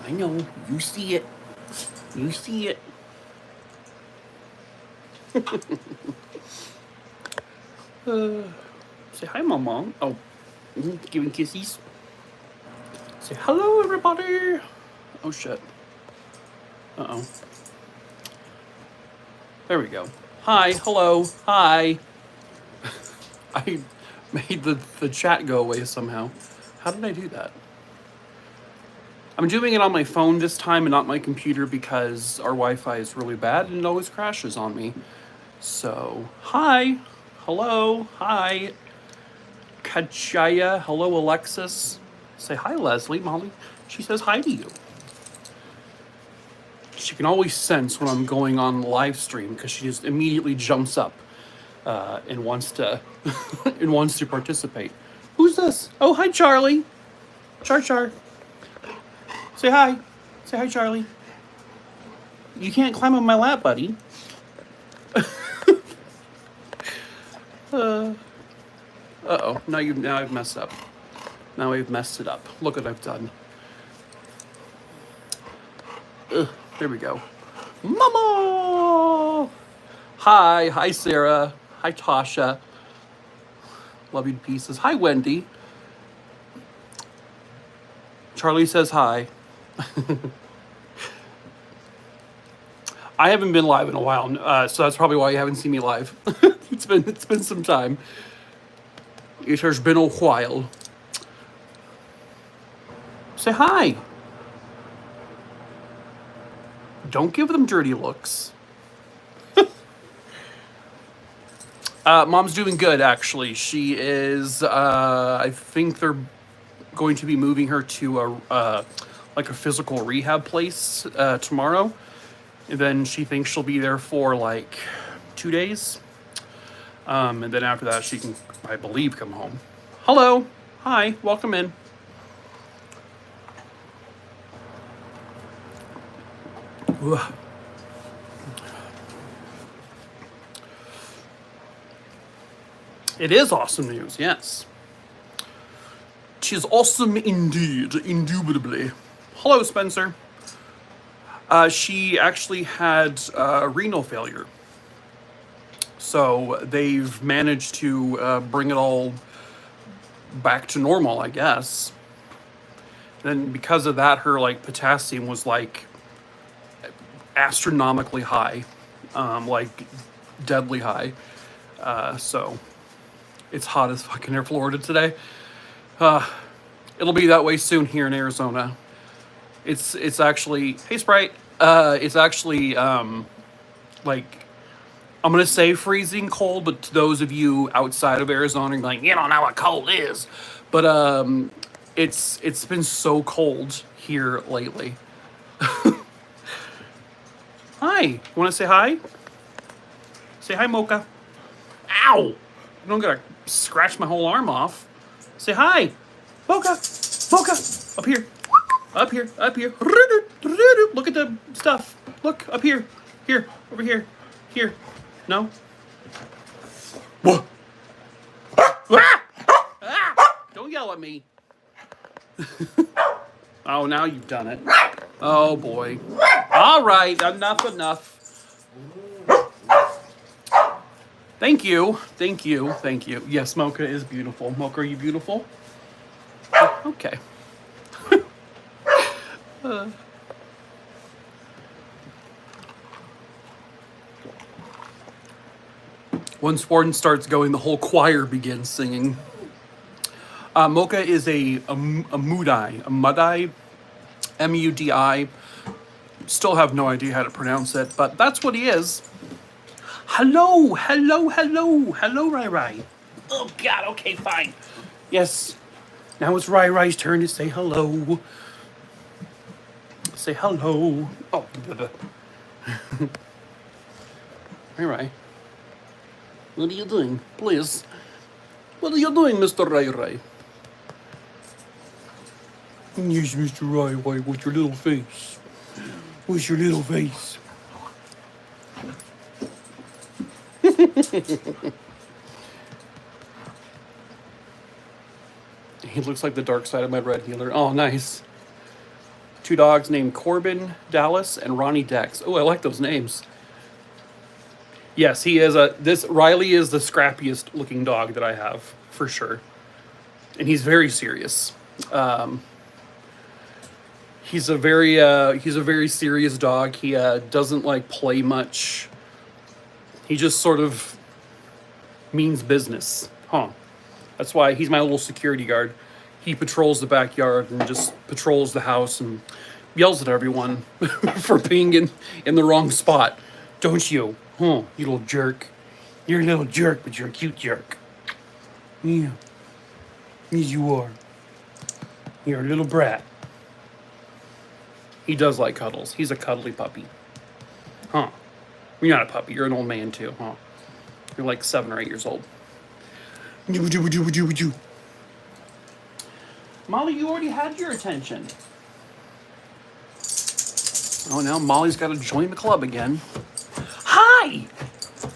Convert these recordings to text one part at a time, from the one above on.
I know. You see it. You see it. Say hi, Mama. Oh, giving kisses. Say hello, everybody. Oh, shit. Uh-oh. There we go. Hi, hello, hi. I made the chat go away somehow. How did I do that? I'm doing it on my phone this time and not my computer because our Wi-Fi is really bad and it always crashes on me. So, hi, hello, hi. Kachaya, hello, Alexis. Say hi, Leslie, Molly. She says hi to you. She can always sense when I'm going on live stream because she just immediately jumps up and wants to and wants to participate. Who's this? Oh, hi, Charlie. Char. Say hi. Say hi, Charlie. You can't climb on my lap, buddy. Uh-oh. Now I've messed up. Now I've messed it up. Look what I've done. Ugh, there we go. Mama! Hi, Sarah. Hi, Tasha. Love you to pieces. Hi, Wendy. Charlie says hi. I haven't been live in a while, so that's probably why you haven't seen me live. It's been some time. It has been a while. Say hi. Don't give them dirty looks. Mom's doing good, actually. She is, I think they're going to be moving her to like a physical rehab place tomorrow. And then she thinks she'll be there for like 2 days. And then after that, she can, I believe, come home. Hello. Hi. Welcome in. Ugh. It is awesome news, yes. Tis awesome indeed, indubitably. Hello, Spencer. She actually had renal failure. So they've managed to bring it all back to normal, I guess. And because of that, her like potassium was like astronomically high, like deadly high. So it's hot as fucking air Florida today. It'll be that way soon here in Arizona. It's actually, hey Sprite, it's actually like, I'm gonna say freezing cold, but to those of you outside of Arizona, like, you don't know what cold is. But it's been so cold here lately. Hi, you wanna say hi? Say hi, Mocha. Ow! You don't gotta scratch my whole arm off. Say hi, Mocha. Mocha, up here. Up here, up here. Look at the stuff. Look, up here. Here, over here. Here. No? What? Don't yell at me. Oh, now you've done it. Oh, boy. All right, enough. Thank you. Yes, Mocha is beautiful. Mocha, are you beautiful? Okay. Once Warden starts going, the whole choir begins singing. Mocha is a Mudai, M-U-D-I. Still have no idea how to pronounce it, but that's what he is. Hello, Rai Rai. Oh, God, okay, fine. Yes, now it's Rai Rai's turn to say hello. Say hello. Oh, Rai Rai. What are you doing? Please. What are you doing, Mr. Rai Rai? Yes, Mr. Rai Rai, what's your little face? What's your little face? He looks like the dark side of my red healer. Oh, nice. 2 dogs named Corbin Dallas and Ronnie Dex. Oh, I like those names. Yes, he is Riley is the scrappiest looking dog that I have, for sure. And he's very serious. He's a very serious dog. He doesn't like play much. He just sort of means business. Huh. That's why he's my little security guard. He patrols the backyard and just patrols the house and yells at everyone for being in the wrong spot. Don't you? Huh, you little jerk. You're a little jerk, but you're a cute jerk. Yeah. Yes, you are. You're a little brat. He does like cuddles. He's a cuddly puppy. Huh. You're not a puppy. You're an old man, too, huh? You're like 7 or 8 years old. Molly, you already had your attention. Oh, now Molly's got to join the club again. Hi!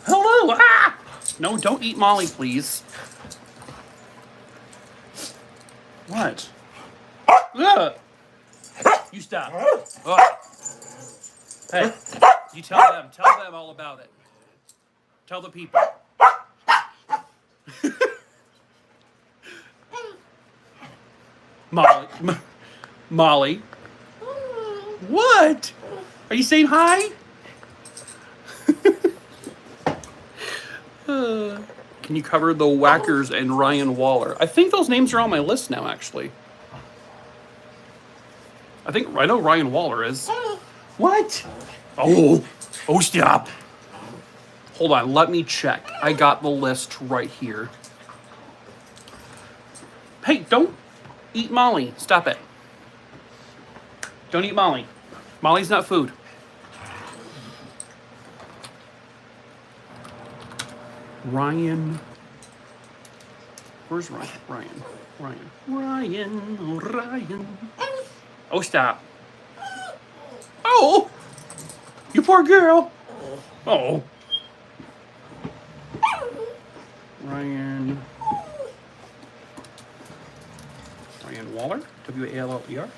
Hello! Ah! No, don't eat Molly, please. What? Ugh. You stop. Oh. Hey, you tell them all about it. Tell the people. Molly. What? Are you saying hi? Can you cover the Whackers and Ryan Waller? I think those names are on my list now, actually. I know Ryan Waller is. What? Oh, stop. Hold on, let me check. I got the list right here. Hey, don't eat Molly. Stop it. Don't eat Molly. Molly's not food. Ryan. Where's Ryan? Ryan. Oh, stop. Oh! You poor girl. Oh. Ryan Waller? W-A-L-L-E-R?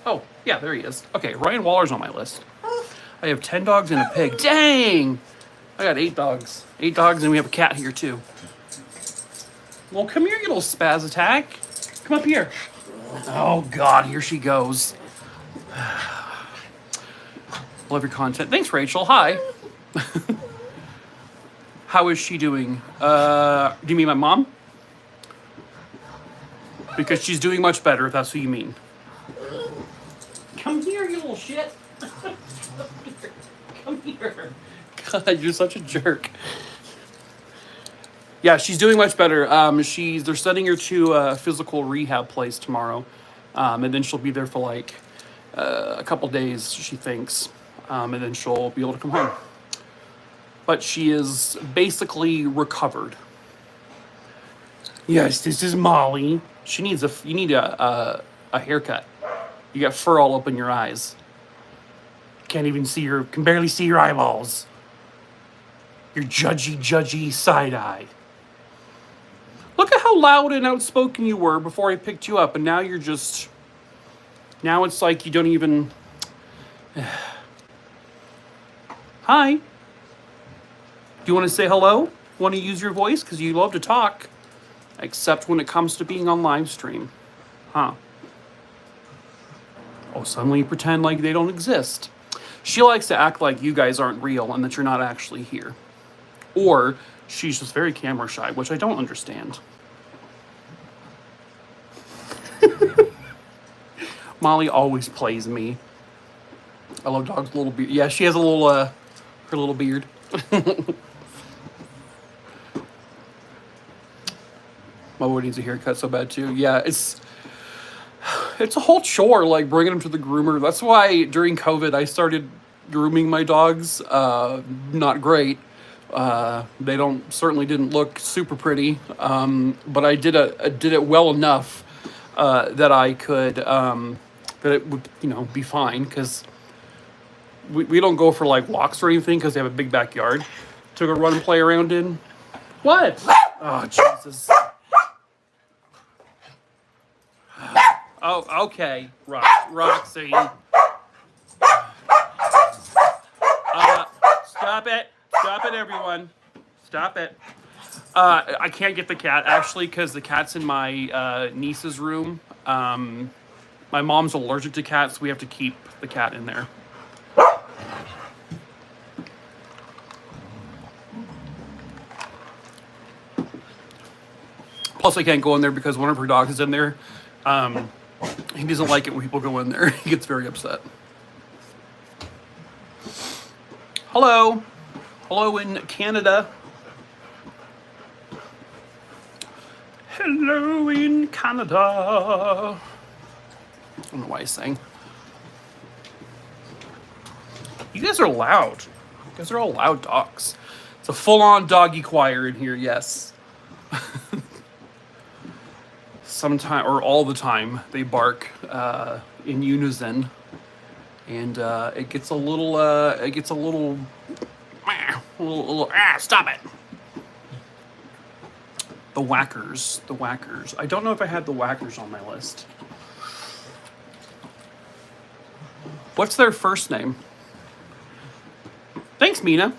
Oh, yeah, there he is. Okay, Ryan Waller's on my list. I have 10 dogs and a pig. Dang! I got 8 dogs. 8 dogs, and we have a cat here, too. Well, come here, you little spaz attack. Come up here. Oh, God, here she goes. Love your content. Thanks, Rachel. Hi. How is she doing? Do you mean my mom? Because she's doing much better, if that's what you mean. Come here, you little shit. Come here. God, you're such a jerk. Yeah, she's doing much better. They're sending her to a physical rehab place tomorrow. And then she'll be there for like a couple days, she thinks. And then she'll be able to come home. But she is basically recovered. Yes, this is Molly. You need a haircut. You got fur all up in your eyes. Can barely see your eyeballs. Your judgy side eye. Look at how loud and outspoken you were before I picked you up, and now now it's like you don't even... Hi. Do you want to say hello? Want to use your voice? Because you love to talk. Except when it comes to being on live stream. Huh. Oh, suddenly you pretend like they don't exist. She likes to act like you guys aren't real and that you're not actually here. Or she's just very camera shy, which I don't understand. Molly always plays me. I love dogs' little beard. Yeah, she has her little beard. My boy needs a haircut so bad too. Yeah, it's a whole chore, like bringing them to the groomer. That's why during COVID I started grooming my dogs. Not great. They certainly didn't look super pretty. But I did it well enough that I could that it would be fine, because we don't go for like walks or anything because they have a big backyard to go run and play around in. What? Oh, Jesus. Oh, Oh, okay. Roxy. Stop it. Stop it, everyone. Stop it. I can't get the cat, actually, because the cat's in my niece's room. My mom's allergic to cats, so we have to keep the cat in there. Plus, I can't go in there because one of her dogs is in there. He doesn't like it when people go in there. He gets very upset. Hello. Hello in Canada. Hello in Canada. I don't know why I sang. You guys are loud. You guys are all loud dogs. It's a full-on doggy choir in here, yes. Sometime or all the time they bark in unison, and it gets a little stop it. The whackers. I don't know if I had the whackers on my list. What's their first name? Thanks, Mina.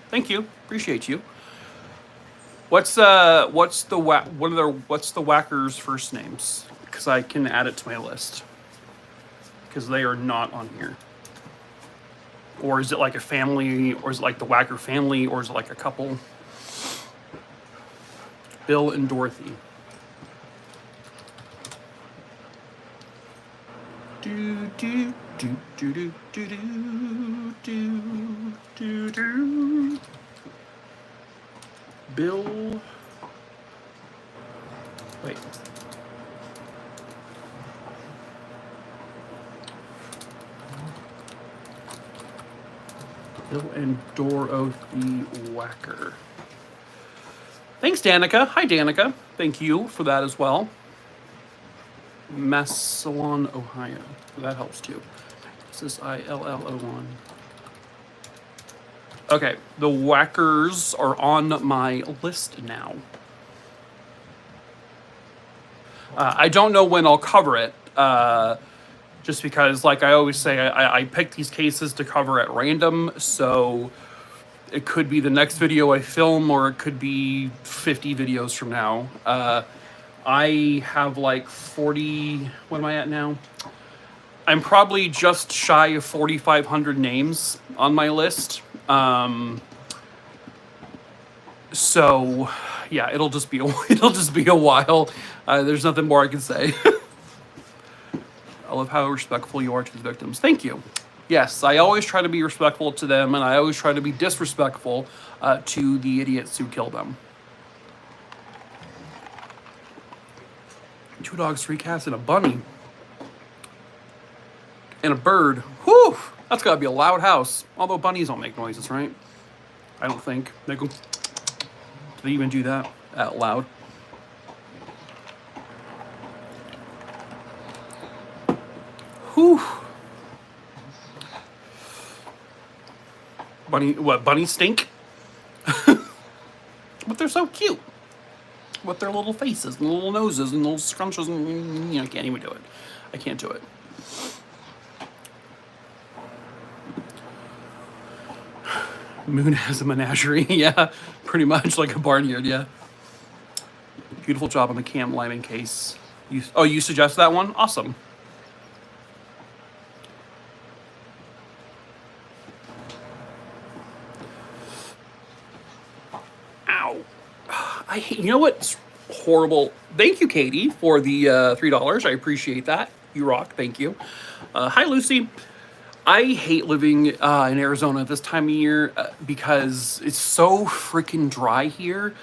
Thank you. Appreciate you. What's the whackers' first names? Because I can add it to my list. Because they are not on here. Or is it like a family? Or is it like the Whacker family? Or is it like a couple? Bill and Dorothy. Do do do do do do do do do. Bill. Wait. Bill and Dorothy Whacker. Thanks, Danica. Hi, Danica. Thank you for that as well. Massillon, Ohio. That helps too. This is ILLO1. Okay, the Whackers are on my list now. I don't know when I'll cover it, just because, like I always say, I pick these cases to cover at random, so it could be the next video I film, or it could be 50 videos from now. I have like 40, what am I at now? I'm probably just shy of 4,500 names on my list. So yeah, it'll just be a while. There's nothing more I can say. I love how respectful you are to the victims. Thank you. Yes, I always try to be respectful to them, and I always try to be disrespectful to the idiots who kill them. 2 dogs, 3 cats, and a bunny. And a bird. Whew! That's gotta be a loud house. Although bunnies don't make noises, right? I don't think. They go... Do they even do that out loud? Whew! Bunnies stink? But they're so cute. With their little faces and little noses and little scrunches and, I can't even do it. I can't do it. Moon has a menagerie. Yeah, pretty much like a barnyard, yeah. Beautiful job on the Cam Lyman case. You suggest that one? Awesome. Ow. You know what's horrible? Thank you, Katie, for the $3. I appreciate that. You rock. Thank you. Hi, Lucy. I hate living in Arizona this time of year because it's so freaking dry here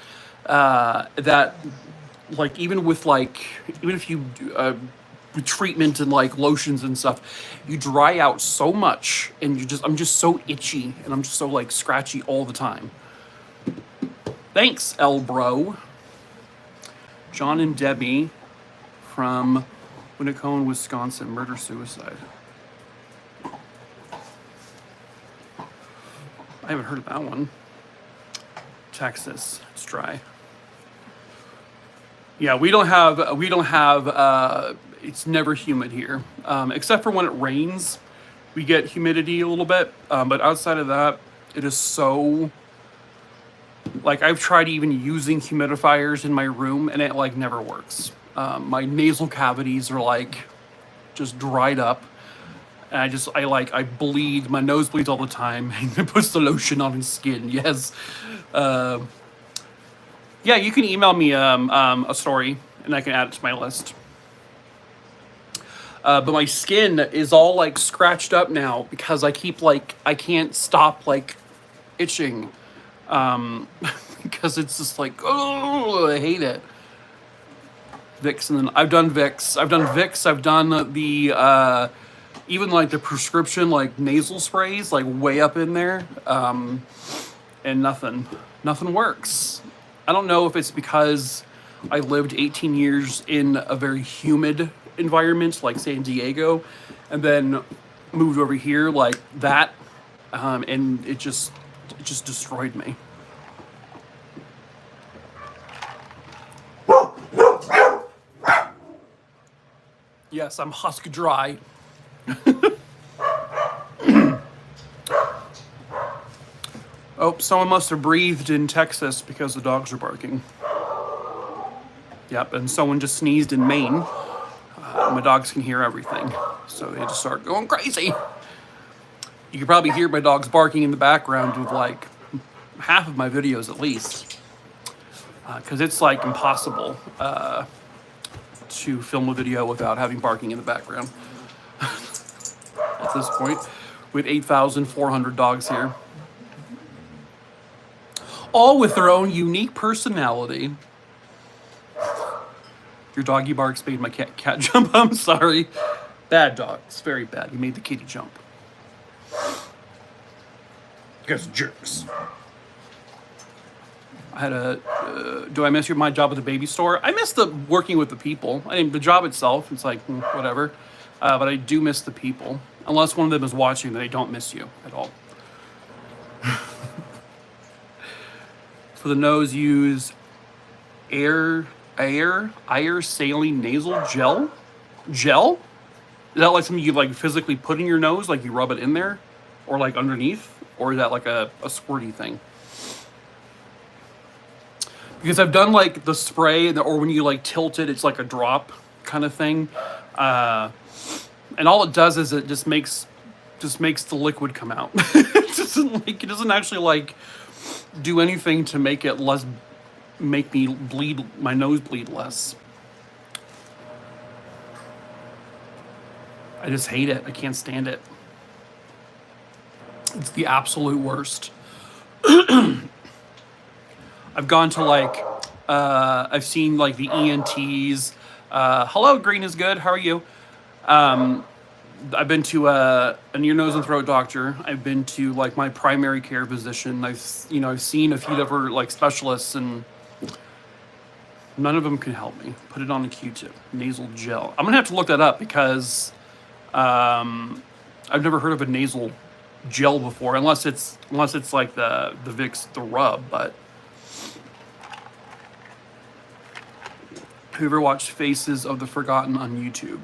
that, like, even if you do treatment and like lotions and stuff, you dry out so much, and I'm just so itchy, and I'm just so like scratchy all the time. Thanks, L Bro. John and Debbie from Winneconne, Wisconsin, murder-suicide. I haven't heard of that one. Texas, it's dry. Yeah, we don't have it's never humid here, except for when it rains. We get humidity a little bit, but outside of that, it is so, like, I've tried even using humidifiers in my room, and it like never works. My nasal cavities are like just dried up, and I bleed. My nose bleeds all the time. And it puts the lotion on his skin. Yes. Yeah, you can email me a story, and I can add it to my list. But my skin is all like scratched up now because I keep like, I can't stop like itching. Because it's just like, oh, I hate it. Vicks, and then I've done Vicks. I've done the, even like the prescription like nasal sprays, like way up in there. And nothing works. I don't know if it's because I lived 18 years in a very humid environment like San Diego, and then moved over here like that, and it just destroyed me. Yes, I'm husk dry. Oh, someone must have breathed in Texas because the dogs are barking. Yep, and someone just sneezed in Maine. My dogs can hear everything, so they just start going crazy. You can probably hear my dogs barking in the background with like half of my videos at least, because it's like impossible to film a video without having barking in the background. At this point, with 8,400 dogs here, all with their own unique personality. Your doggy barks made my cat jump. I'm sorry. Bad dog. It's very bad. He made the kitty jump. You guys are jerks. I had a, do I miss my job at the baby store? I miss the working with the people. I mean, the job itself, it's like, whatever. But I do miss the people. Unless one of them is watching, then I don't miss you at all. For the nose, use air saline nasal gel. Gel? Is that like something you like physically put in your nose, like you rub it in there, or like underneath, or is that like a squirty thing? Because I've done like the spray, or when you like tilt it, it's like a drop kind of thing, and all it does is it just makes the liquid come out. It doesn't actually like do anything to make it less, make me bleed, my nose bleed less. I just hate it. I can't stand it. It's the absolute worst. I've gone to like, I've seen like the ENTs. Hello, Green is good. How are you? I've been to an ear, nose, and throat doctor. I've been to like my primary care physician. I've seen a few different like specialists, and none of them can help me. Put it on a Q-tip, nasal gel. I'm gonna have to look that up because I've never heard of a nasal gel before, unless it's like the Vicks, the rub. But have you ever watched Faces of the Forgotten on YouTube?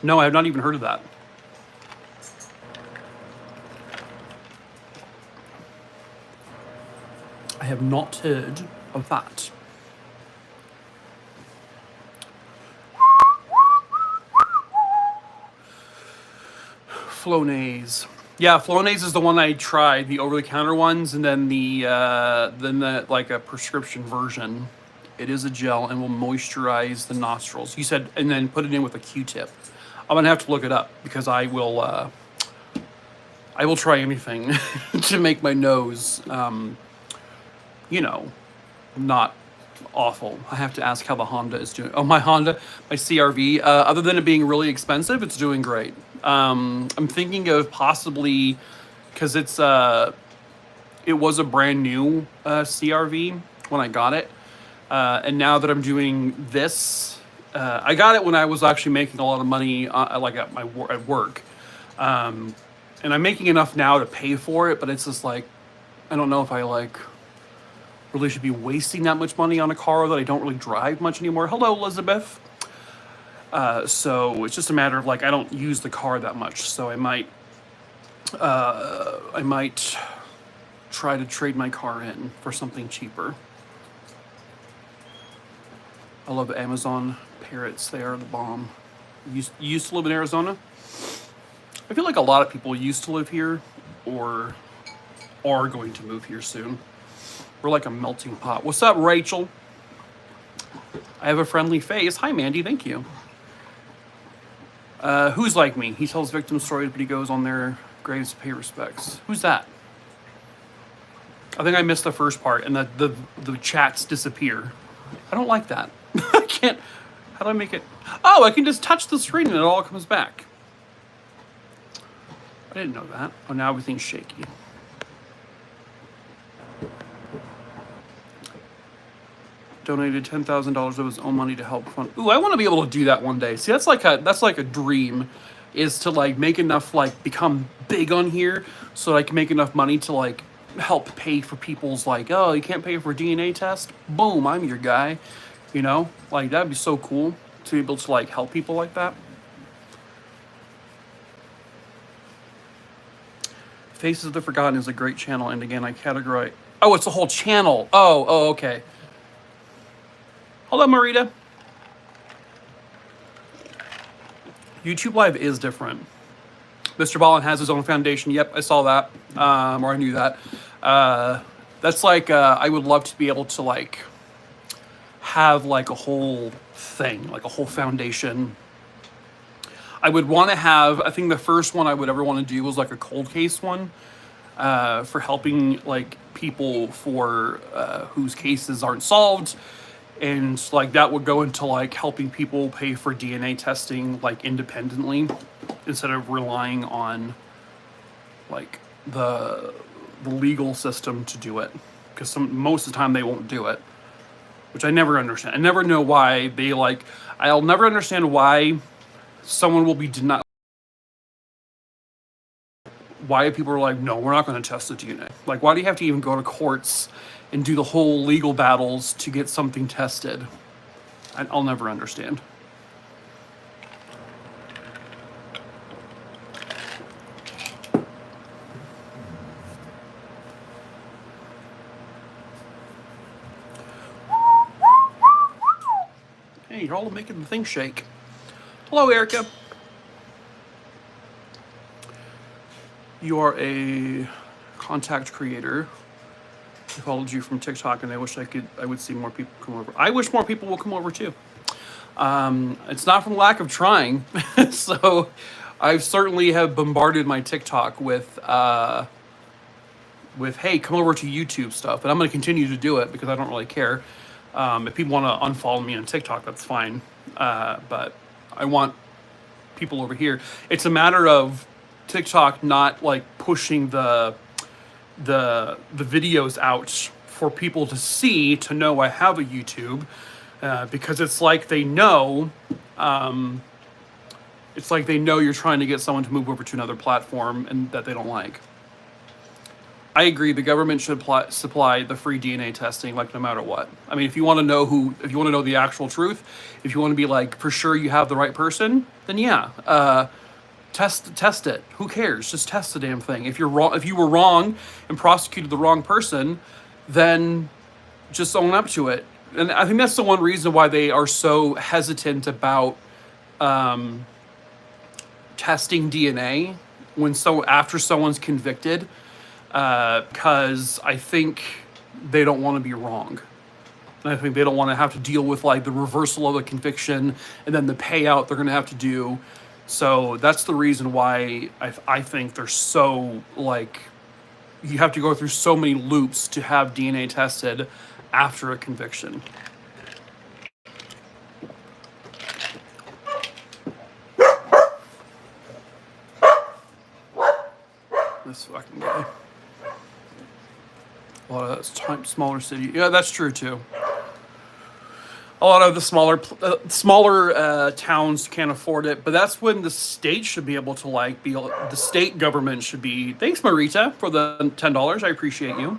No, I have not even heard of that. I have not heard of that. Flonase. Yeah, Flonase is the one I tried, the over-the-counter ones, and then the like a prescription version. It is a gel and will moisturize the nostrils. You said, and then put it in with a Q-tip. I'm gonna have to look it up because I will try anything to make my nose, not awful. I have to ask how the Honda is doing. Oh, my Honda, my CRV. Other than it being really expensive, it's doing great. I'm thinking of possibly, because it was a brand new CRV when I got it, and now that I'm doing this. I got it when I was actually making a lot of money, like at work, and I'm making enough now to pay for it. But it's just like, I don't know if I like really should be wasting that much money on a car that I don't really drive much anymore. Hello, Elizabeth. So it's just a matter of like I don't use the car that much, so I might try to trade my car in for something cheaper. I love the Amazon parrots. They are the bomb. You used to live in Arizona? I feel like a lot of people used to live here or are going to move here soon. We're like a melting pot. What's up, Rachel? I have a friendly face. Hi, Mandy. Thank you. Who's like me? He tells victim stories, but he goes on their graves to pay respects. Who's that? I think I missed the first part, and the chats disappear. I don't like that. I can't. How do I make it? Oh, I can just touch the screen and it all comes back. I didn't know that. Oh, now everything's shaky. Donated $10,000 of his own money to help fund. Ooh, I want to be able to do that one day. See, that's like a dream, is to like make enough, like become big on here, so I can make enough money to like help pay for people's like, oh, you can't pay for a DNA test. Boom, I'm your guy. You know, like that'd be so cool to be able to like help people like that. Faces of the Forgotten is a great channel, and again, I categorize. Oh, it's a whole channel. Oh, okay. Hello, Marita. YouTube Live is different. Mr. Ballin has his own foundation. Yep, I saw that, or I knew that. That's like I would love to be able to like have like a whole thing, like a whole foundation. I would want to have, I think the first one I would ever want to do was like a cold case one, for helping like people for whose cases aren't solved. And like that would go into like helping people pay for DNA testing like independently, instead of relying on like the legal system to do it, because most of the time they won't do it, which I never understand. I never know why they like. I'll never understand why someone will be denied. Why people are like, no, we're not going to test the DNA. Like, why do you have to even go to courts and do the whole legal battles to get something tested? I'll never understand. Hey, you're all making the thing shake. Hello, Erica. You are a contact creator. I followed you from TikTok, and I wish I would see more people come over. I wish more people will come over too. It's not from lack of trying. So I certainly have bombarded my TikTok with hey, come over to YouTube stuff, and I'm going to continue to do it because I don't really care. If people want to unfollow me on TikTok, that's fine. But I want people over here. It's a matter of TikTok not like pushing the videos out for people to see, to know I have a YouTube, because it's like they know you're trying to get someone to move over to another platform and that they don't like. I agree. The government should supply the free DNA testing, like no matter what. I mean, if you want to know the actual truth, if you want to be like for sure you have the right person, then yeah, test it. Who cares? Just test the damn thing. If you're wrong, if you were wrong and prosecuted the wrong person, then just own up to it. And I think that's the one reason why they are so hesitant about testing DNA after someone's convicted. Because I think they don't want to be wrong. And I think they don't want to have to deal with like the reversal of a conviction and then the payout they're going to have to do. So that's the reason why I think they're so like, you have to go through so many loops to have DNA tested after a conviction. This fucking guy. A lot of that's smaller city. Yeah, that's true too. A lot of the smaller towns can't afford it, but that's when the state should be able to like be. The state government should be. Thanks, Marita, for the $10. I appreciate you.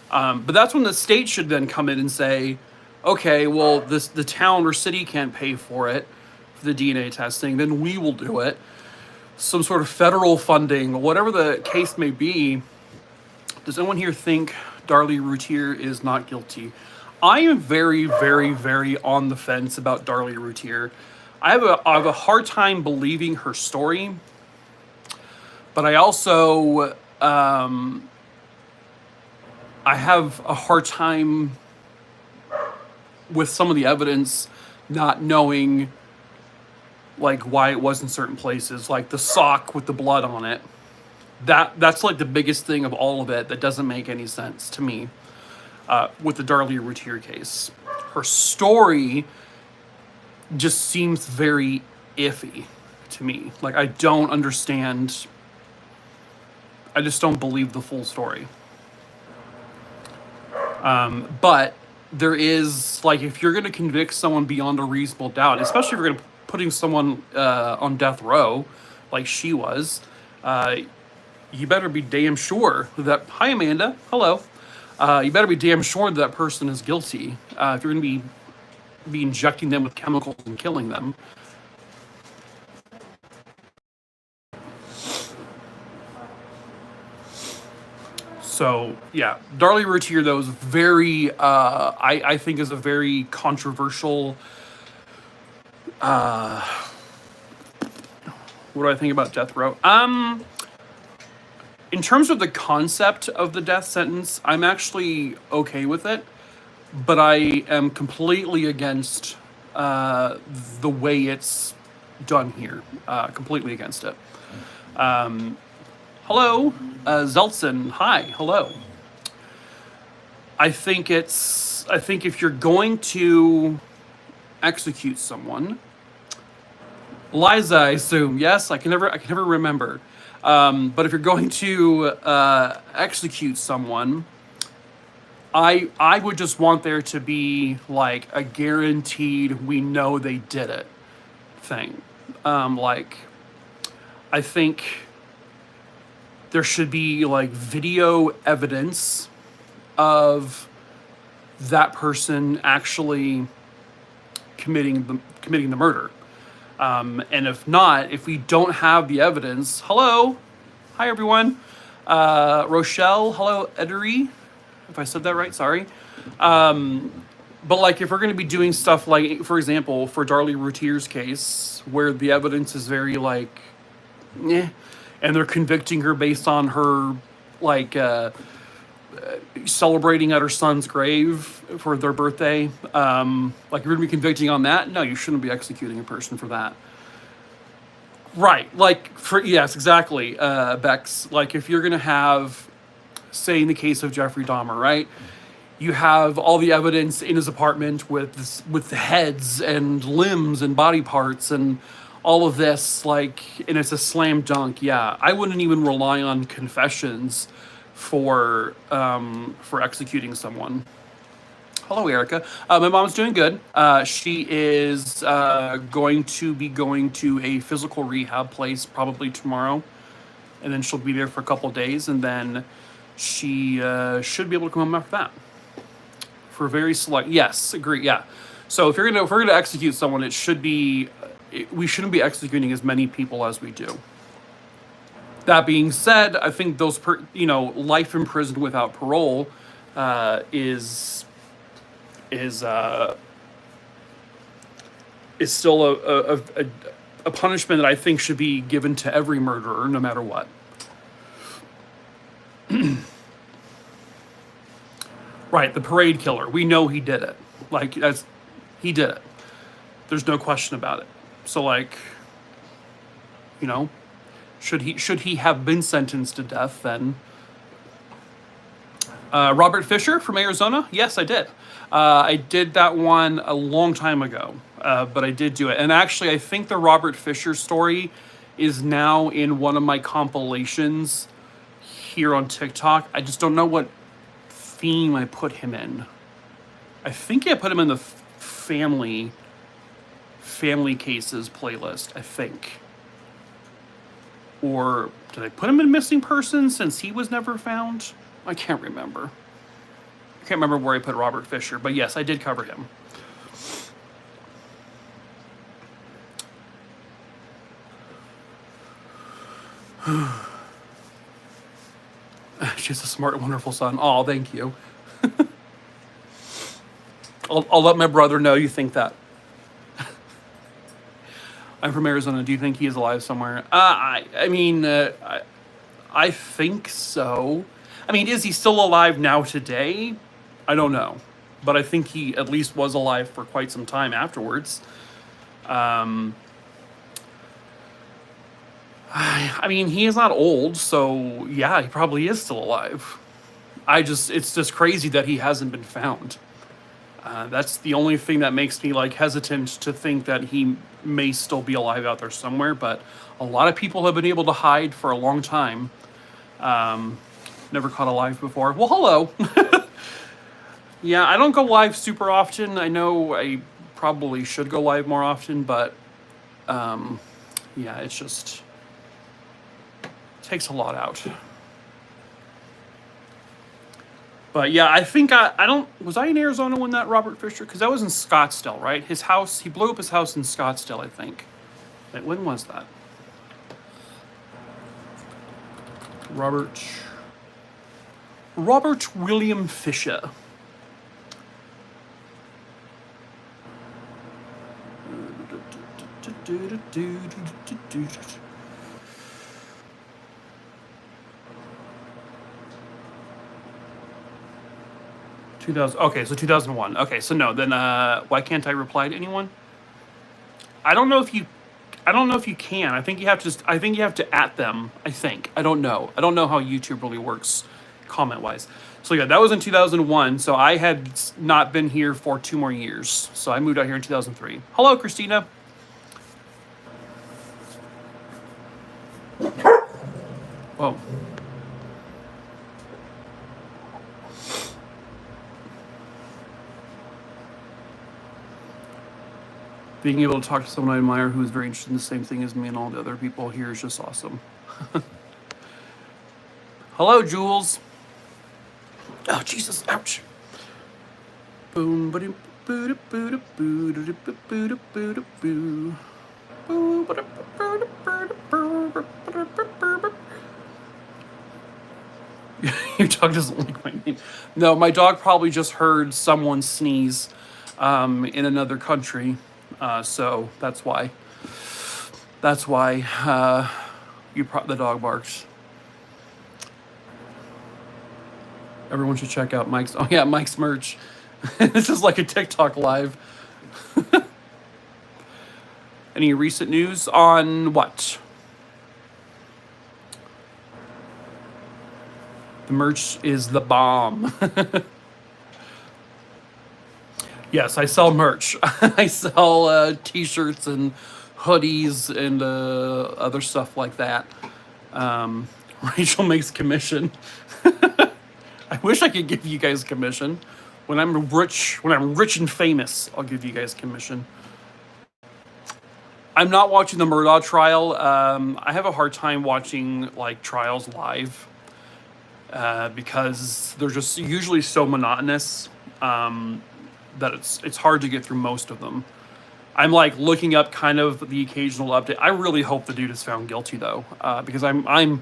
But that's when the state should then come in and say, okay, well, the town or city can't pay for it. the DNA testing, then we will do it. Some sort of federal funding, whatever the case may be. Does anyone here think Darlie Routier is not guilty? I am very, very, very on the fence about Darlie Routier. I have a hard time believing her story, but I also I have a hard time with some of the evidence, not knowing like why it was in certain places, like the sock with the blood on it. That's like the biggest thing of all of it that doesn't make any sense to me with the Darlie Routier case. Her story just seems very iffy to me. Like, I don't understand. I just don't believe the full story. But there is, like, if you're going to convict someone beyond a reasonable doubt, especially if you're going to putting someone on death row, like she was, you better be damn sure that. Hi, Amanda. Hello. You better be damn sure that person is guilty. If you're going to be injecting them with chemicals and killing them. So yeah, Darlie Routier though is very, I think is a very controversial. What do I think about death row? In terms of the concept of the death sentence, I'm actually okay with it, but I am completely against the way it's done here. Completely against it. Hello, Zeltson. Hi, hello. I think if you're going to execute someone, Liza, I assume. Yes, I can never remember. But if you're going to execute someone, I would just want there to be like a guaranteed we know they did it thing. Like, I think there should be like video evidence of that person actually committing the murder. And if not, if we don't have the evidence, hello, hi everyone, Rochelle, hello Edery, if I said that right, sorry. But like, if we're going to be doing stuff like, for example, for Darlie Routier's case, where the evidence is very like, and they're convicting her based on her like celebrating at her son's grave for their birthday. Like, you're going to be convicting on that? No, you shouldn't be executing a person for that. Right. Like, yes, exactly, Bex. Like, if you're going to have, say, in the case of Jeffrey Dahmer, right? You have all the evidence in his apartment with the heads and limbs and body parts and all of this, like, and it's a slam dunk. Yeah, I wouldn't even rely on confessions for executing someone. Hello, Erica. My mom's doing good. She is going to be going to a physical rehab place probably tomorrow, and then she'll be there for a couple of days, and then she should be able to come home after that. For very select, yes, agree, yeah. So if we're gonna execute someone, it should be, we shouldn't be executing as many people as we do. That being said, I think those life in prison without parole is still a punishment that I think should be given to every murderer, no matter what. Right, the parade killer. We know he did it. Like, he did it. There's no question about it. So, like, should he have been sentenced to death then? Robert Fisher from Arizona? Yes, I did. I did that one a long time ago, but I did do it. And actually, I think the Robert Fisher story is now in one of my compilations here on TikTok. I just don't know what theme I put him in. I think I put him in the family cases playlist, I think. Or did I put him in missing persons since he was never found? I can't remember. I can't remember where I put Robert Fisher, but yes, I did cover him. She's a smart, wonderful son. Oh, thank you. I'll let my brother know you think that. I'm from Arizona. Do you think he is alive somewhere? I mean, I think so. I mean, is he still alive now today? I don't know. But I think he at least was alive for quite some time afterwards. I mean, he is not old, so yeah, he probably is still alive. It's just crazy that he hasn't been found. That's the only thing that makes me like hesitant to think that he may still be alive out there somewhere. But a lot of people have been able to hide for a long time. Never caught alive before. Well, hello. Yeah, I don't go live super often. I know I probably should go live more often, but yeah, it's just takes a lot out. But yeah, I think I don't, was I in Arizona when that Robert Fisher, because I was in Scottsdale, right? His house, he blew up his house in Scottsdale, I think. Wait, when was that? Robert William Fisher. Okay, so 2001. Okay, so no, then why can't I reply to anyone? I don't know if you can. I think you have to at them, I think. I don't know. I don't know how YouTube really works comment wise. So yeah, that was in 2001. So I had not been here for 2 more years. So I moved out here in 2003. Hello, Christina. Whoa. Being able to talk to someone I admire who is very interested in the same thing as me and all the other people here is just awesome. Hello, Jules. Oh, Jesus, ouch. Boom, ba-doom, boo, boo, boo, boo, boo, boo, boo. Your dog doesn't like my name. No, my dog probably just heard someone sneeze in another country. So that's why. That's why the dog barks. Everyone should check out Mike's. Oh yeah, Mike's merch. This is like a TikTok live. Any recent news on what? The merch is the bomb. Yes, I sell merch. I sell t-shirts and hoodies and other stuff like that. Rachel makes commission. I wish I could give you guys commission. When I'm rich and famous, I'll give you guys commission. I'm not watching the Murdoch trial. I have a hard time watching like trials live because they're just usually so monotonous that it's hard to get through most of them. I'm like looking up kind of the occasional update. I really hope the dude is found guilty though, because I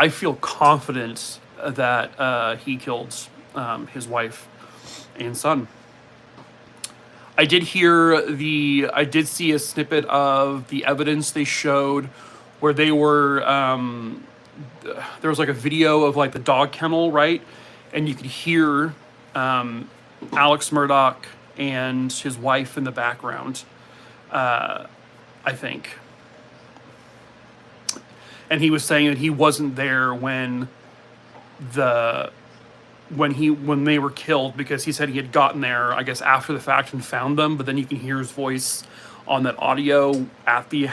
feel confident that he killed his wife and son. I did see a snippet of the evidence they showed where they were, there was like a video of like the dog kennel, right? And you could hear Alex Murdoch and his wife in the background, I think. And he was saying that he wasn't there when they were killed, because he said he had gotten there, I guess, after the fact and found them, but then you can hear his voice on that audio at the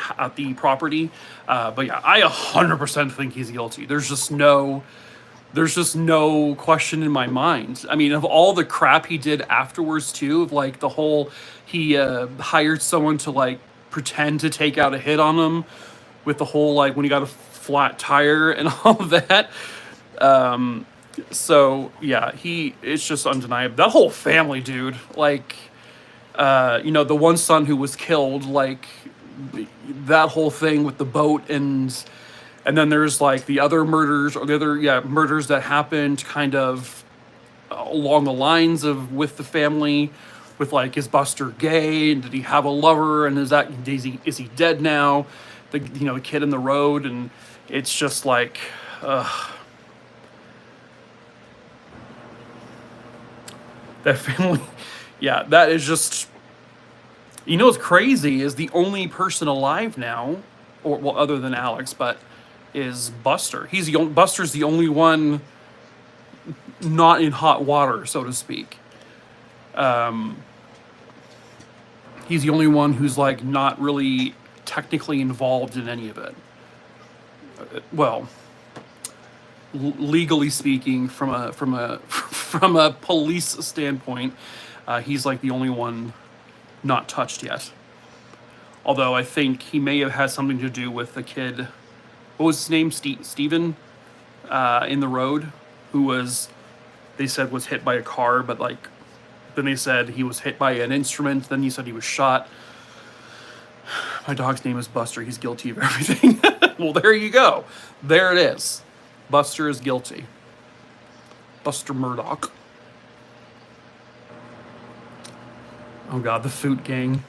property. But yeah, I 100% think he's guilty. There's just no question in my mind. I mean, of all the crap he did afterwards too, of like the whole, he hired someone to like pretend to take out a hit on him with the whole like when he got a flat tire and all of that. So yeah, it's just undeniable. That whole family, dude, like, the one son who was killed, like that whole thing with the boat and And then there's like the other murders, or the other, yeah, murders that happened kind of along the lines of with the family, with like, is Buster gay? And did he have a lover? And is he dead now? The kid in the road, and it's just like, that family, yeah, that is just, what's crazy is the only person alive now, or well, other than Alex, but is Buster. Buster's the only one not in hot water, so to speak. He's the only one who's like not really technically involved in any of it. Well, legally speaking, from a police standpoint, he's like the only one not touched yet. Although I think he may have had something to do with the kid. What was his name? Steven, in the road, who they said was hit by a car, but like, then they said he was hit by an instrument. Then he said he was shot. My dog's name is Buster. He's guilty of everything. Well, there you go. There it is. Buster is guilty. Buster Murdoch. Oh God, the Foot Gang.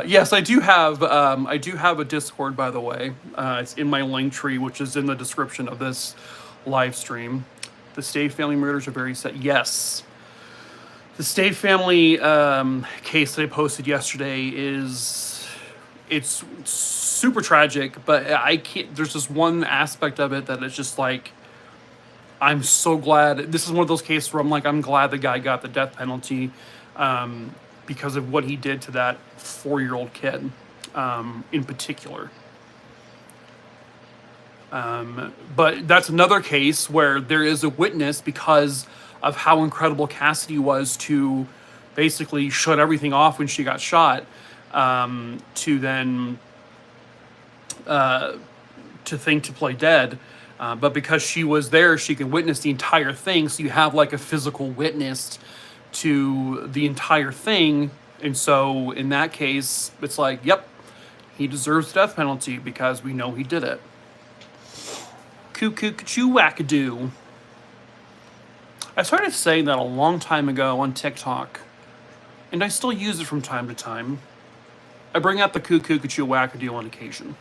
Yes, I do have a Discord, by the way. It's in my link tree, which is in the description of this live stream. The Stave family murders are very sad. Yes. The Stave family case that I posted yesterday it's super tragic, but I can't, there's just one aspect of it that it's just like, I'm so glad. This is one of those cases where I'm like, I'm glad the guy got the death penalty, because of what he did to that 4-year-old kid, in particular. But that's another case where there is a witness, because of how incredible Cassidy was to basically shut everything off when she got shot, to then to think to play dead. But because she was there, she could witness the entire thing. So you have like a physical witness to the entire thing. And so in that case, it's like, yep, he deserves the death penalty because we know he did it. Cuckoo, wackadoo. I started saying that a long time ago on TikTok, and I still use it from time to time. I bring out the cuckoo, wackadoo on occasion.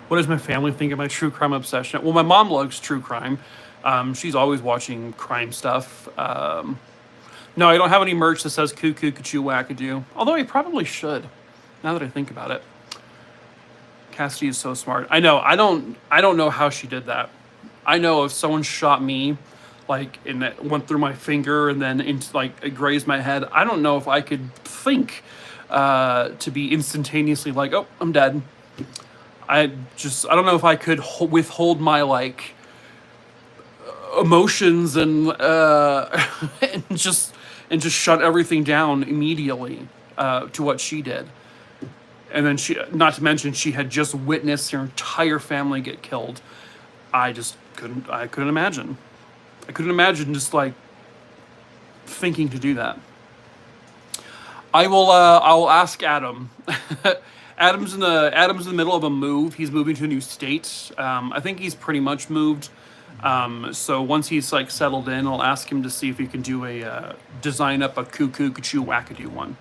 What does my family think of my true crime obsession? Well, my mom loves true crime. She's always watching crime stuff. No, I don't have any merch that says cuckoo, wackadoo. Although I probably should, now that I think about it. Cassidy is so smart. I know. I don't know how she did that. I know if someone shot me, like, and it went through my finger and then into, like, it grazed my head, I don't know if I could think to be instantaneously like, oh, I'm dead. I don't know if I could withhold my, like, emotions and and just shut everything down immediately to what she did. And then not to mention, she had just witnessed her entire family get killed. I couldn't imagine. I couldn't imagine just like thinking to do that. I'll ask Adam. Adam's in the middle of a move. He's moving to a new state. I think he's pretty much moved. So once he's like settled in, I'll ask him to see if he can do design up a cuckoo, wackadoo one.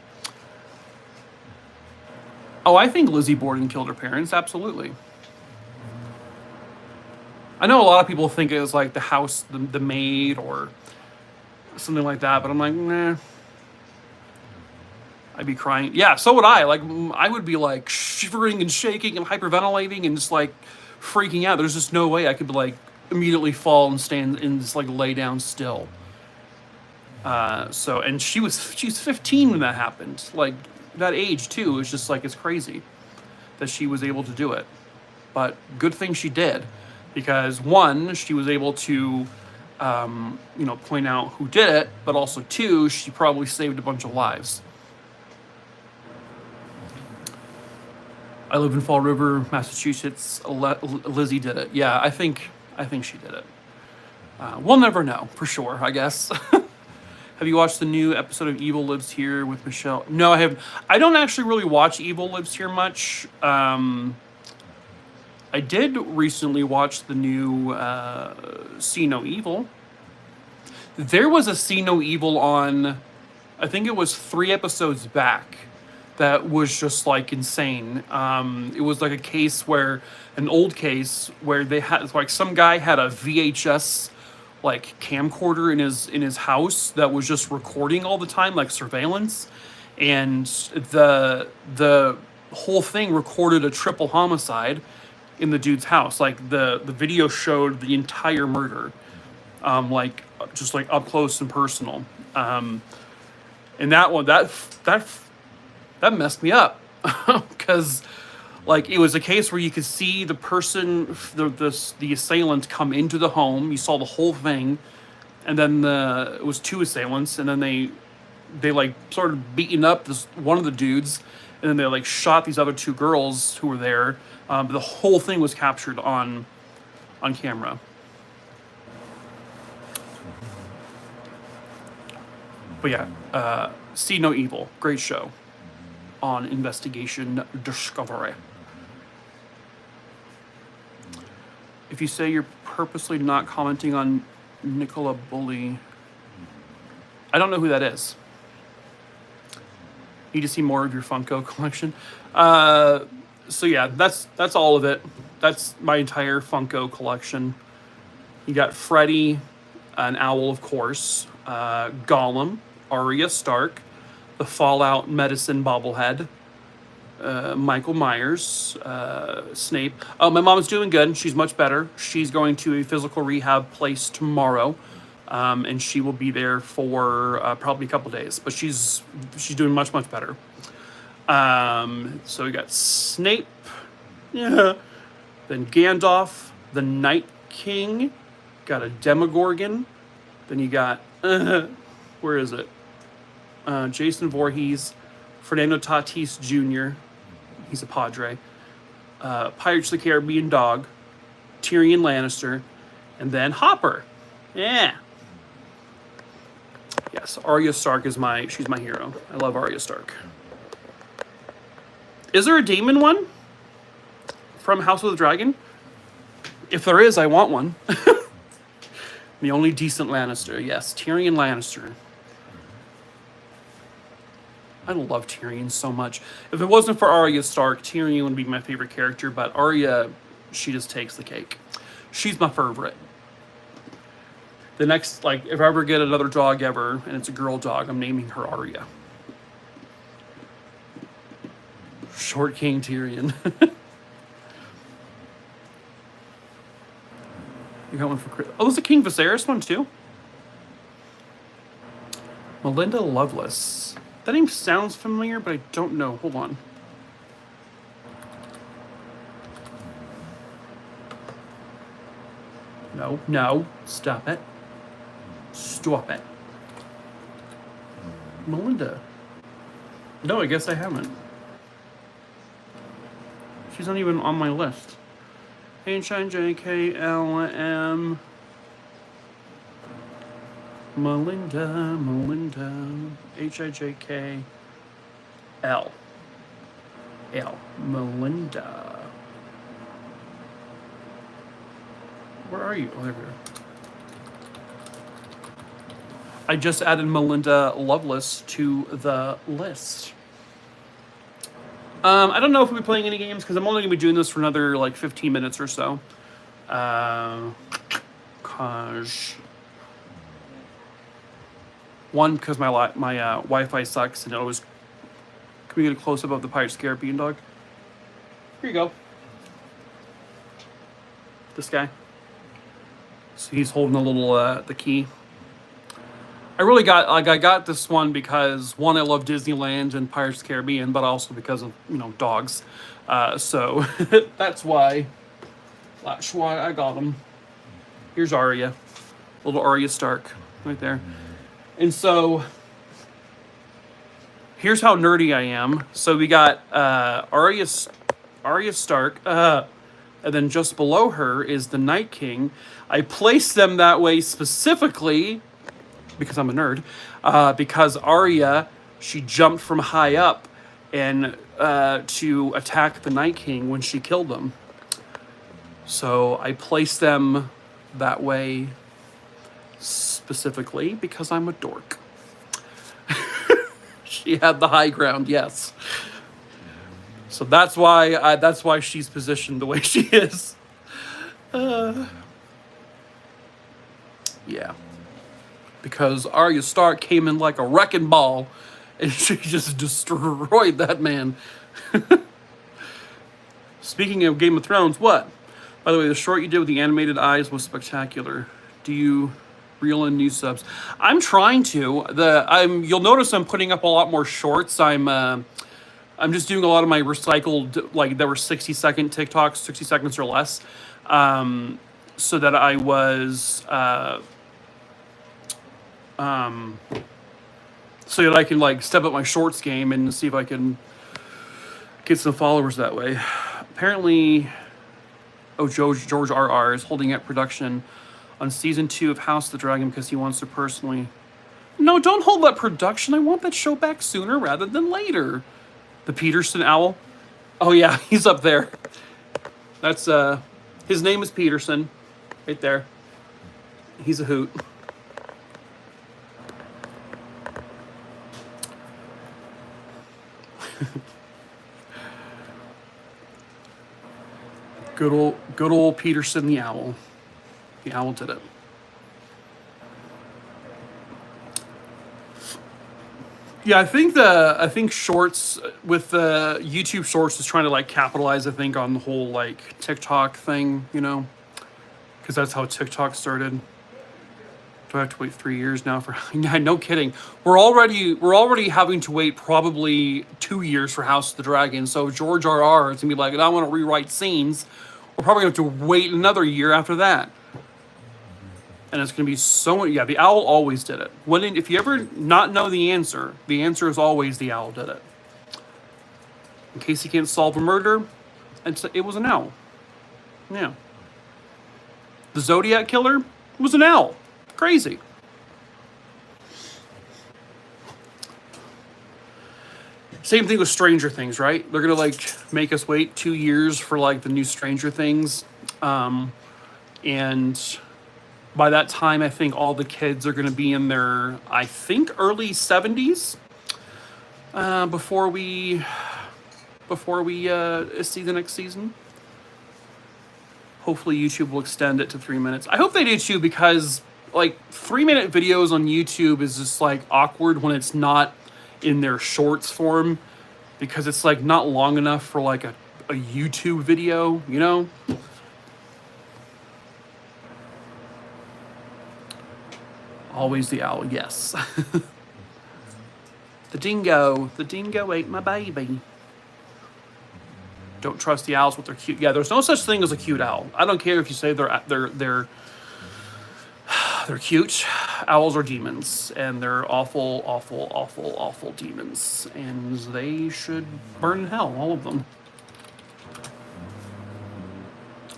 Oh, I think Lizzie Borden killed her parents. Absolutely. I know a lot of people think it was like the house, the maid, or something like that, but I'm like, nah. I'd be crying. Yeah, so would I. Like, I would be like shivering and shaking and hyperventilating and just like freaking out. There's just no way I could like immediately fall and stand and just like lay down still. And she's 15 when that happened. Like, that age too is just like, it's crazy that she was able to do it. But good thing she did, because one, she was able to point out who did it, but also two, she probably saved a bunch of lives. I live in Fall River, Massachusetts. Lizzie did it. Yeah, I think she did it. We'll never know for sure, I guess. Have you watched the new episode of Evil Lives Here with Michelle? No, I haven't. I don't actually really watch Evil Lives Here much. I did recently watch the new See No Evil. There was a See No Evil on, I think it was 3 episodes back, that was just like insane. It was like a case where, an old case where they had, like, some guy had a VHS like camcorder in his house that was just recording all the time, like surveillance, and the whole thing recorded a triple homicide in the dude's house. Like the video showed the entire murder, like just like up close and personal. And that one that messed me up because like it was a case where you could see the person, the assailant come into the home. You saw the whole thing, and then it was 2 assailants, and then they like started beating up this one of the dudes, and then they like shot these other 2 girls who were there. The whole thing was captured on camera. But yeah, See No Evil, great show on Investigation Discovery. If you say you're purposely not commenting on Nicola Bully, I don't know who that is. Need to see more of your Funko collection. So yeah, that's all of it. That's my entire Funko collection. You got Freddy, an owl, of course, Gollum, Arya Stark, the Fallout Medicine bobblehead, Michael Myers, Snape. Oh, my mom's doing good. She's much better. She's going to a physical rehab place tomorrow, and she will be there for probably a couple days. But she's doing much better. So we got Snape, yeah. Then Gandalf, the Night King, got a Demogorgon. Then you got where is it? Jason Voorhees, Fernando Tatis Jr. He's a Padre. Pirates of the Caribbean dog, Tyrion Lannister, and then Hopper. Yeah. Yes, Arya Stark is she's my hero. I love Arya Stark. Is there a Daemon one from House of the Dragon? If there is, I want one. The only decent Lannister. Yes, Tyrion Lannister. I love Tyrion so much. If it wasn't for Arya Stark, Tyrion would be my favorite character, but Arya, she just takes the cake. She's my favorite. The next, like, if I ever get another dog ever, and it's a girl dog, I'm naming her Arya. Short King Tyrion. You got one for Chris. Oh, there's a King Viserys one too. Melinda Lovelace. That name sounds familiar, but I don't know. Hold on. No. Stop it. Stop it. Melinda. No, I guess I haven't. She's not even on my list. HIJKLM. Melinda. HIJKL. Melinda. Where are you? Oh, there we are. I just added Melinda Lovelace to the list. I don't know if we'll be playing any games because I'm only going to be doing this for another like 15 minutes or so. One, because my Wi-Fi sucks and it always... Can we get a close-up of the Pirates of the Caribbean dog? Here you go. This guy. So he's holding a little, the key. I got this one because, one, I love Disneyland and Pirates of the Caribbean, but also because of, dogs. So that's why I got them. Here's Arya. Little Arya Stark right there. And so here's how nerdy I am. So we got Arya Stark, and then just below her is the Night King. I placed them that way specifically because I'm a nerd, because Arya, she jumped from high up and to attack the Night King when she killed him. So I placed them that way specifically because I'm a dork. She had the high ground, yes. So that's why she's positioned the way she is. Yeah. Because Arya Stark came in like a wrecking ball and she just destroyed that man. Speaking of Game of Thrones, what? By the way, the short you did with the animated eyes was spectacular. Do you reel in new subs? I'm trying to. You'll notice I'm putting up a lot more shorts. I'm just doing a lot of my recycled, like there were 60-second TikToks, 60 seconds or less, so that I was so that I can like step up my shorts game and see if I can get some followers that way. Apparently, George R.R. is holding up production on season 2 of House of the Dragon because he wants to personally. No, don't hold up production. I want that show back sooner rather than later. The Peterson owl. Oh yeah, he's up there. That's his name is Peterson, right there. He's a hoot. Good old Peterson the owl. The owl did it. Yeah, I think shorts with the YouTube shorts is trying to like capitalize, I think, on the whole like TikTok thing, you know, because that's how TikTok started. Do I have to wait 3 years now for? Yeah, no kidding. We're already having to wait probably 2 years for House of the Dragon. So George R.R. is gonna be like, I want to rewrite scenes. We're probably going to have to wait another year after that. And it's going to be so... Yeah, the owl always did it. If you ever not know the answer is always the owl did it. In case he can't solve a murder, it was an owl. Yeah. The Zodiac Killer was an owl. Crazy. Same thing with Stranger Things, right? They're gonna like make us wait 2 years for like the new Stranger Things, and by that time, I think all the kids are gonna be in their, I think, early 70s before we see the next season. Hopefully, YouTube will extend it to 3 minutes. I hope they do too, because like 3-minute videos on YouTube is just like awkward when it's not in their shorts form, because it's like not long enough for like a YouTube video, you know? Always the owl, yes. The dingo ate my baby. Don't trust the owls with their cute. Yeah, there's no such thing as a cute owl. I don't care if you say they're cute. Owls are demons, and they're awful, awful, awful, awful demons, and they should burn in hell, all of them.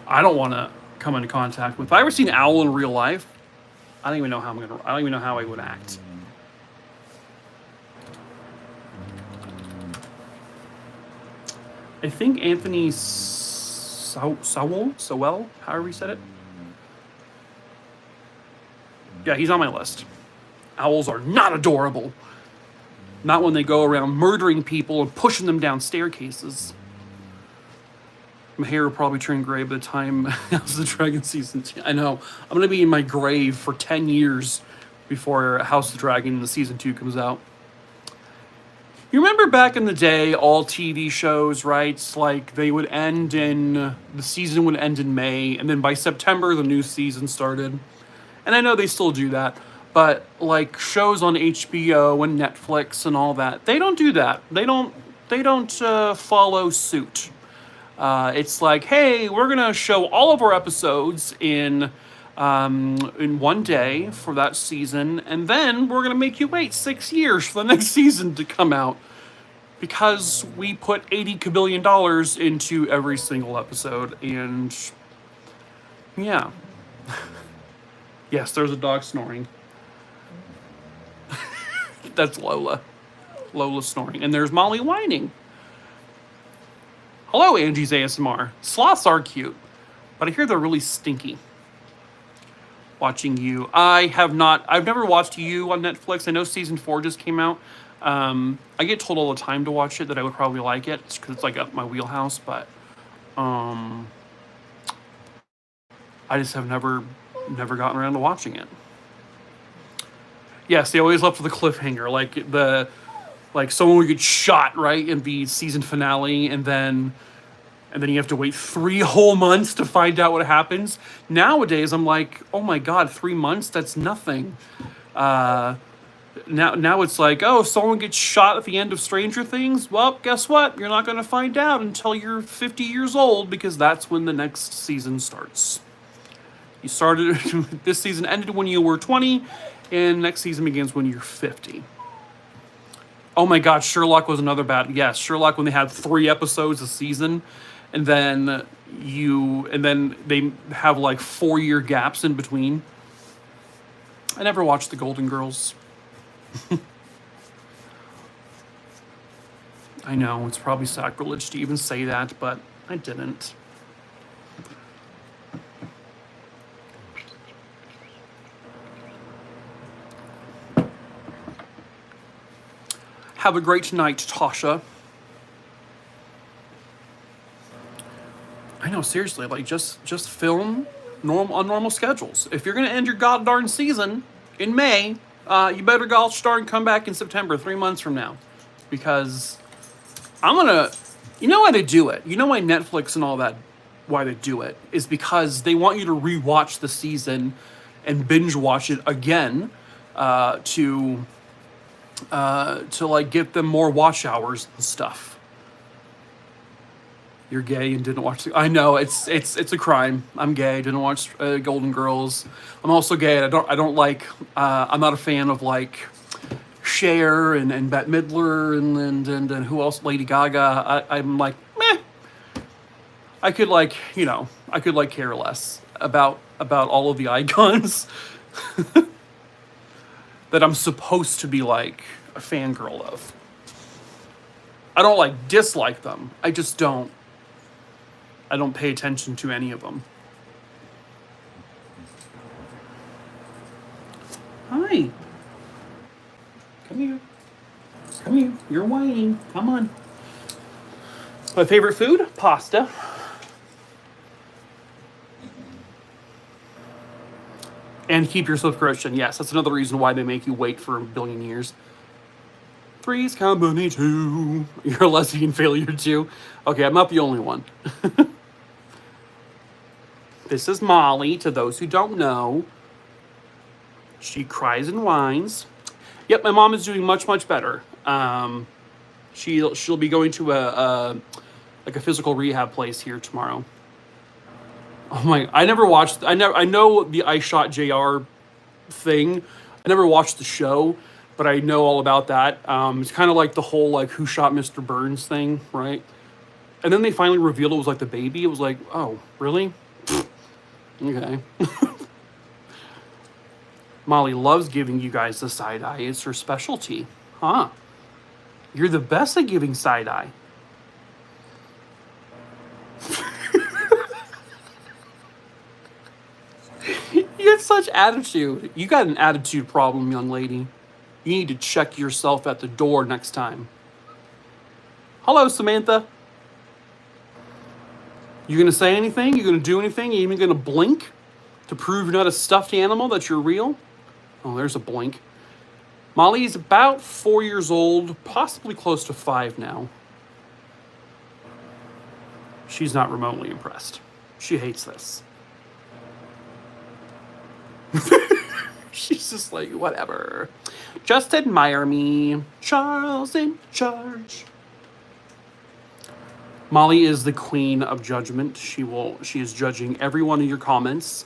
I don't want to come into contact with. If I ever seen an owl in real life, I don't even know how I would act. I think Anthony Sowell, however you said it. Yeah, he's on my list. Owls are not adorable. Not when they go around murdering people and pushing them down staircases. My hair will probably turn gray by the time House of the Dragon season 2. I know. I'm going to be in my grave for 10 years before House of the Dragon the season 2 comes out. You remember back in the day, all TV shows, right? Like they would end the season would end in May, and then by September the new season started. And I know they still do that, but like shows on HBO and Netflix and all that, they don't do that. They don't follow suit. It's like, hey, we're gonna show all of our episodes in one day for that season, and then we're gonna make you wait 6 years for the next season to come out, because we put $80 kabillion into every single episode. And yeah. Yes, there's a dog snoring. That's Lola. Lola snoring. And there's Molly whining. Hello, Angie's ASMR. Sloths are cute. But I hear they're really stinky. Watching You. I have not. I've never watched You on Netflix. I know season 4 just came out. I get told all the time to watch it that I would probably like it because it's like up my wheelhouse. But I just have never gotten around to watching it. Yes, they always left with a cliffhanger, like someone would get shot right in the season finale, and then you have to wait 3 whole months to find out what happens. Nowadays, I'm like, oh my god, 3 months? That's nothing. Now it's like, oh, someone gets shot at the end of Stranger Things. Well, guess what? You're not going to find out until you're 50 years old because that's when the next season starts. You started this season ended when you were 20, and next season begins when you're 50. Oh my god, Sherlock was another bad. Yes, Sherlock when they had 3 episodes a season, and then they have like 4-year gaps in between. I never watched The Golden Girls. I know it's probably sacrilege to even say that, but I didn't. Have a great night, Tasha. I know, seriously, like just film on normal schedules. If you're gonna end your goddamn season in May, you better gosh darn come back in September, 3 months from now, because I'm gonna. You know why they do it? You know why Netflix and all that? Why they do it is because they want you to rewatch the season and binge watch it again to like get them more watch hours and stuff. You're gay and didn't watch I know it's a crime. I'm gay. Didn't watch Golden Girls. I'm also gay. I don't like. I'm not a fan of like Cher and Bette Midler and who else? Lady Gaga. I'm like meh. I could care less about all of the icons that I'm supposed to be like a fangirl of. I don't like dislike them. I just don't. I don't pay attention to any of them. Hi. Come here. Come here. You're whining. Come on. My favorite food? Pasta. And keep your subscription. Yes, that's another reason why they make you wait for a billion years. Three's Company 2. You're a lesbian failure too. Okay, I'm not the only one. This is Molly, to those who don't know. She cries and whines. Yep, my mom is doing much, much better. She'll be going to a physical rehab place here tomorrow. Oh my! I never watched. I know the I Shot JR thing. I never watched the show, but I know all about that. It's kind of like the whole like Who Shot Mr. Burns thing, right? And then they finally revealed it was like the baby. It was like, oh, really? Okay. Molly loves giving you guys the side eye. It's her specialty, huh? You're the best at giving side eye. You have such attitude. You got an attitude problem, young lady. You need to check yourself at the door next time. Hello, Samantha. You gonna say anything? You gonna do anything? You even gonna blink to prove you're not a stuffed animal, that you're real? Oh, there's a blink. Molly's about 4 years old, possibly close to 5 now. She's not remotely impressed. She hates this. She's just like, whatever. Just admire me. Charles in charge. Molly is the queen of judgment. She is judging every one of your comments,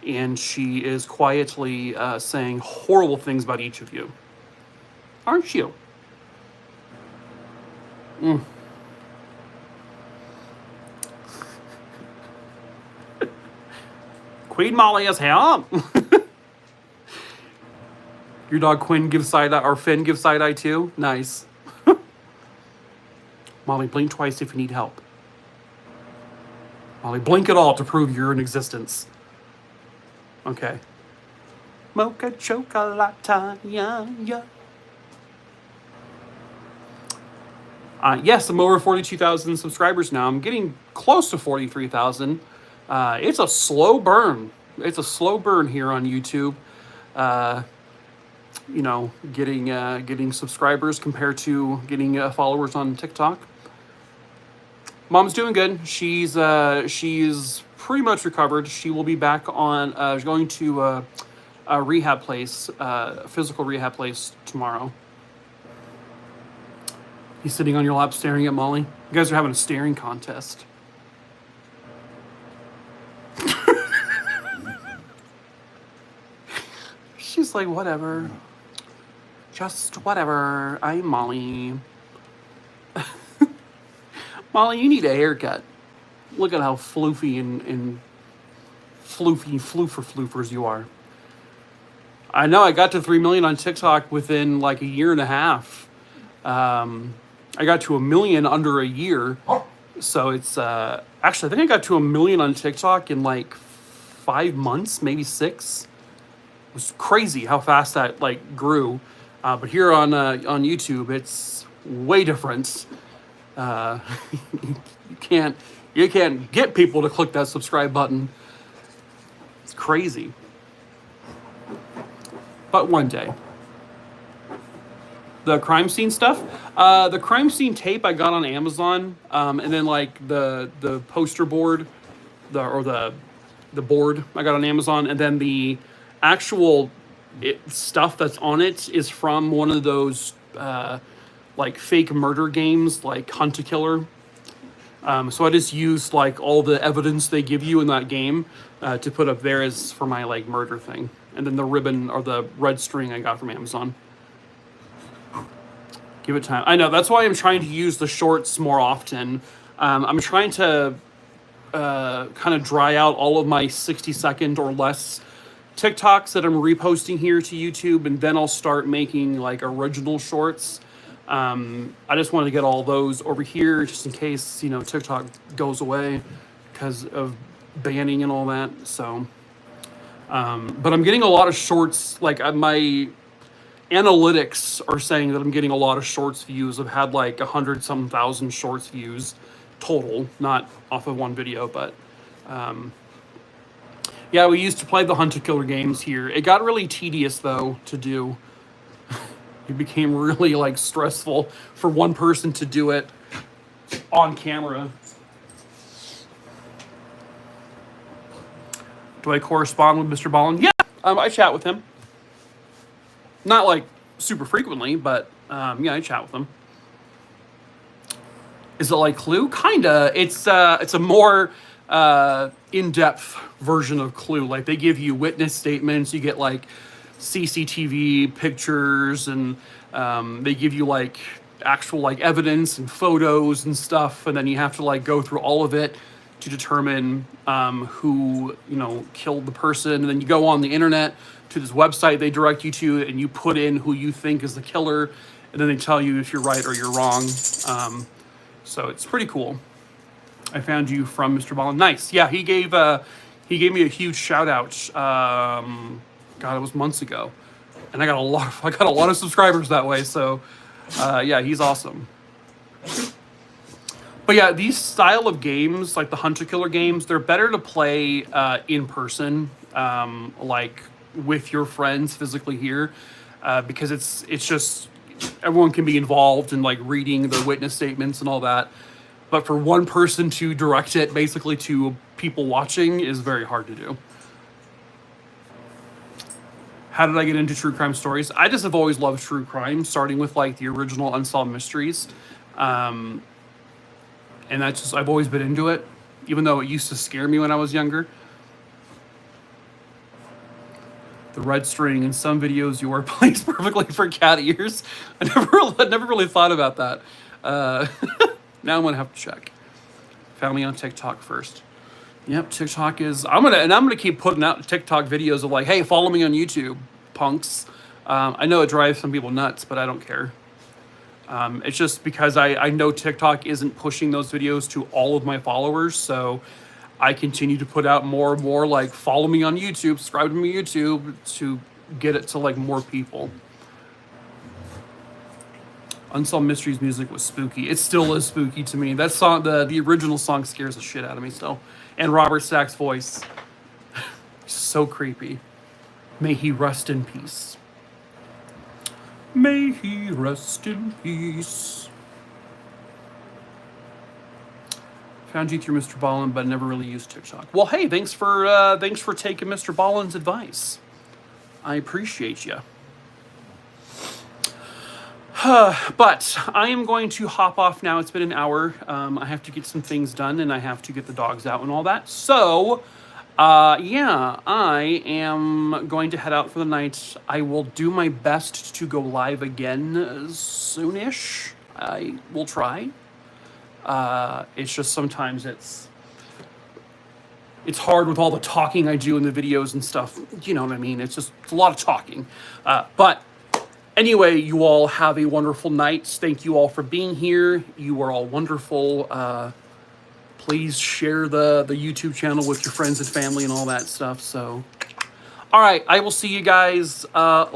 and she is quietly saying horrible things about each of you. Aren't you? Queen Molly is here. Your dog Quinn gives side eye, or Finn gives side eye too? Nice. Molly, blink twice if you need help. Molly, blink it all to prove you're in existence. Okay. Mocha chocolate, yeah, yeah. Yes, I'm over 42,000 subscribers now. I'm getting close to 43,000. It's a slow burn. It's a slow burn here on YouTube. You know, getting subscribers compared to getting followers on TikTok. Mom's doing good. She's pretty much recovered. She will be back on going to a rehab place, physical rehab place tomorrow. He's sitting on your lap staring at Molly. You guys are having a staring contest. She's like, whatever. Just whatever. I'm Molly. Molly, you need a haircut. Look at how floofy and floofers you are. I know I got to 3 million on TikTok within like a year and a half. I got to 1 million under a year. So it's, actually, I think I got to 1 million on TikTok in like 5 months, maybe 6. It was crazy how fast that like grew. But here on YouTube, it's way different. You can't get people to click that subscribe button. It's crazy. But one day. The crime scene stuff. The crime scene tape I got on Amazon, and then like the poster board, the board I got on Amazon, and then the actual stuff that's on it is from one of those like fake murder games, like Hunt a Killer. So I just used like all the evidence they give you in that game to put up there as for my like murder thing, and then the ribbon or the red string I got from Amazon. Give it time. I know, that's why I'm trying to use the shorts more often. I'm trying to kind of dry out all of my 60-second or less TikToks that I'm reposting here to YouTube, and then I'll start making like original shorts. I just wanted to get all those over here just in case, you know, TikTok goes away because of banning and all that. So, but I'm getting a lot of shorts, like my analytics are saying that I'm getting a lot of shorts views. I've had like 100-some thousand shorts views total, not off of one video, but yeah, we used to play the Hunt a Killer games here. It got really tedious though to do. It became really like stressful for one person to do it on camera. Do I correspond with Mr. Ballin? Yeah, I chat with him. Not like super frequently, but yeah, I chat with him. Is it like Clue? Kinda. It's a more in-depth version of Clue. Like they give you witness statements. You get like CCTV pictures, and they give you like actual like evidence and photos and stuff, and then you have to like go through all of it to determine who, you know, killed the person. And then you go on the internet to this website they direct you to, and you put in who you think is the killer, and then they tell you if you're right or you're wrong. So it's pretty cool. I found you from Mr. Ballin. Nice. Yeah, he gave me a huge shout out. God, it was months ago, and I got a lot of subscribers that way. So yeah, he's awesome. But yeah, these style of games, like the Hunt a Killer games, they're better to play in person, like with your friends physically here, because it's just everyone can be involved in like reading the witness statements and all that. But for one person to direct it basically to people watching is very hard to do. How did I get into true crime stories? I just have always loved true crime, starting with like the original Unsolved Mysteries. And that's just, I've always been into it, even though it used to scare me when I was younger. The red string in some videos you are placed perfectly for cat ears. I never really thought about that. Now I'm gonna have to check. Found me on TikTok first. Yep, TikTok is. I'm gonna keep putting out TikTok videos of like, hey, follow me on YouTube, punks. I know it drives some people nuts, but I don't care. It's just because I know TikTok isn't pushing those videos to all of my followers, so I continue to put out more and more, like, follow me on YouTube, subscribe to me on YouTube, to get it to, like, more people. Unsolved Mysteries music was spooky. It still is spooky to me. That song, the original song, scares the shit out of me still. And Robert Stack's voice, so creepy. May he rest in peace. May he rest in peace. Found you through Mr. Ballin, but never really used TikTok. Well, hey, thanks for taking Mr. Ballin's advice. I appreciate you. But I am going to hop off now. It's been an hour. I have to get some things done, and I have to get the dogs out and all that. So, yeah, I am going to head out for the night. I will do my best to go live again soonish. I will try. It's just sometimes it's hard with all the talking I do in the videos and stuff. You know what I mean? It's a lot of talking. But anyway, you all have a wonderful night. Thank you all for being here. You are all wonderful. Please share the YouTube channel with your friends and family and all that stuff. So, all right, I will see you guys